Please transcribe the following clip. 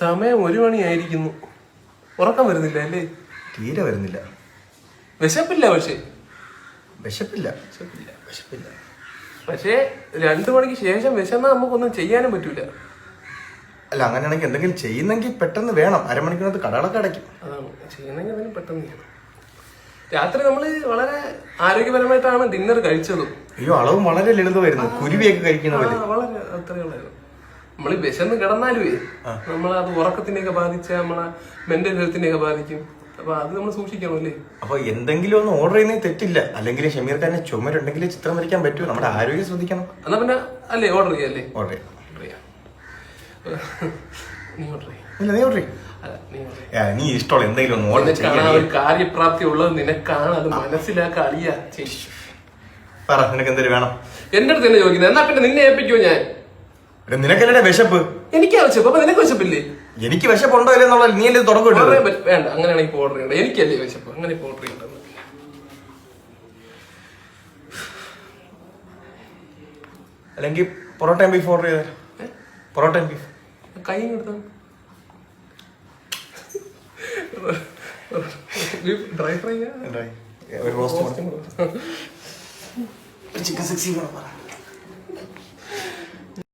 സമയം 1 മണിയായിരിക്കുന്നു. ഉറക്കം വരുന്നില്ല അല്ലേ? തീരെ വരുന്നില്ല. വിശപ്പില്ല. പക്ഷേ വിശപ്പില്ല. പക്ഷേ 2 മണിക്ക് ശേഷം വിശന്നാ നമുക്കൊന്നും ചെയ്യാനും പറ്റൂല. അല്ല, അങ്ങനെയാണെങ്കിൽ എന്തെങ്കിലും ചെയ്യുന്നെങ്കിൽ പെട്ടെന്ന് വേണം. അരമണിക്കൂറിനകത്ത് കടകളൊക്കെ അടയ്ക്കും. അതാണ് ചെയ്യുന്നെങ്കിൽ എന്തെങ്കിലും പെട്ടെന്ന് ചെയ്യണം. രാത്രി നമ്മള് വളരെ ആരോഗ്യപരമായിട്ടാണ് ഡിന്നർ കഴിച്ചതും. അയ്യോ, അളവും വളരെ ലളിതമായിരുന്നു. കുരുവിയൊക്കെ കഴിക്കുന്ന പോലെ. വളരെ അത്രയുള്ളായിരുന്നു. നമ്മള് വിശന്ന് കിടന്നാലുവേ നമ്മളത് ഉറക്കത്തിനെയൊക്കെ ബാധിച്ച നമ്മളെ മെന്റൽ ഹെൽത്തിനെയൊക്കെ ബാധിക്കും. അപ്പൊ അത് നമ്മൾ സൂക്ഷിക്കണം അല്ലേ? അപ്പൊ എന്തെങ്കിലും ഒന്ന് ഓർഡർ ചെയ്യുന്നതിൽ തെറ്റില്ല. അല്ലെങ്കിൽ ഷമീർ ഖാനെ ചുമരുണ്ടെങ്കിൽ ചിത്രം വരയ്ക്കാൻ പറ്റൂ. നമ്മുടെ ആരോഗ്യം ശ്രദ്ധിക്കണം. എന്നാ പിന്നെ അല്ലേ ഓർഡർ ചെയ്യല്ലേ? ഓർഡർ ചെയ്യാം. നീ ഓർഡർ ചെയ്യ. ഇല്ല, നീ ഓർഡർ ചെയ്യും. നീ ഇഷ്ടമുള്ള എന്തെങ്കിലും ഒന്ന് ഓർഡർ ചെയ്യാൻ. ഒരു കാര്യപ്രാപ്തി ഉള്ളത് നിനക്കാണ്. അത് മനസ്സിലാക്കാൻ അളിയാ. പറ, നിനക്ക് എന്തെങ്കിലും വേണം? എന്റെ അടുത്ത് തന്നെ ചോദിക്കുന്നത്. എന്നാ പിന്നെ നിന്നെ ഏൽപ്പിക്കുമോ ഞാൻ? നിനക്കല്ലേ വിശപ്പ്? എനിക്കാ വിശപ്പ്. അപ്പൊ നിനക്ക് വിശപ്പില്ലേ? എനിക്ക് വിശപ്പുണ്ടോ ഇല്ല എന്നുള്ളത് നീ അല്ലേ തുടക്കം ഇട്ടത്? വേണ്ട, അങ്ങനെയാണെങ്കിൽ ഇപ്പൊ ഓർഡർ ചെയ്യണ്ട. എനിക്കല്ലേ വിശപ്പ്. അങ്ങനെ ഇപ്പൊ ഓർഡർ ചെയ്യണ്ട. അല്ലെങ്കിൽ പൊറോട്ടയും ബീഫ് ഓർഡർ ചെയ്താൽ? പൊറോട്ടയും ബീഫ് കൈ കൊടുത്താ ഡ്രൈ ഫ്രൈ റോസ്റ്റ് ചിക്കൻ 60